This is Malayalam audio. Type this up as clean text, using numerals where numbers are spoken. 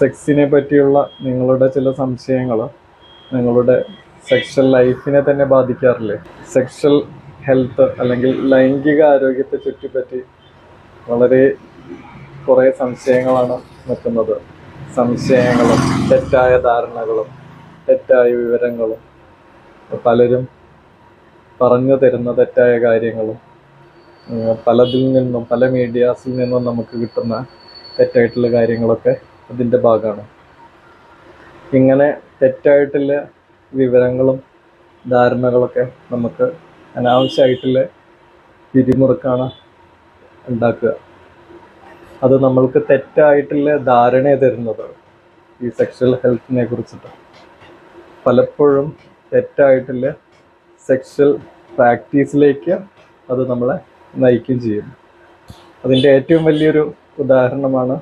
സെക്സിനെ പറ്റിയുള്ള നിങ്ങളുടെ ചില സംശയങ്ങൾ നിങ്ങളുടെ സെക്ഷൽ ലൈഫിനെ തന്നെ ബാധിക്കാറില്ലേ? സെക്ഷൽ ഹെൽത്ത് അല്ലെങ്കിൽ ലൈംഗിക ആരോഗ്യത്തെ ചുറ്റിപ്പറ്റി വളരെ കുറേ സംശയങ്ങളാണ് നിൽക്കുന്നത്. സംശയങ്ങളും തെറ്റായ ധാരണകളും തെറ്റായ വിവരങ്ങളും പലരും പറഞ്ഞു തരുന്ന തെറ്റായ കാര്യങ്ങളും പലതിൽ നിന്നും പല മീഡിയാസിൽ നിന്നും നമുക്ക് കിട്ടുന്ന തെറ്റായിട്ടുള്ള കാര്യങ്ങളൊക്കെ അതിൻ്റെ ഭാഗമാണ്. ഇങ്ങനെ തെറ്റായിട്ടുള്ള വിവരങ്ങളും ധാരണകളൊക്കെ നമുക്ക് അനാവശ്യമായിട്ടുള്ള പിരിമുറുക്കാണ് ഉണ്ടാക്കുക. അത് നമ്മൾക്ക് തെറ്റായിട്ടുള്ള ധാരണ തരുന്നത് ഈ സെക്ഷൽ ഹെൽത്തിനെ കുറിച്ചിട്ട്. പലപ്പോഴും തെറ്റായിട്ടുള്ള സെക്ഷൽ പ്രാക്ടീസിലേക്ക് അത് നമ്മളെ നയിക്കുകയും ചെയ്യും. അതിൻ്റെ ഏറ്റവും വലിയൊരു ഉദാഹരണമാണ്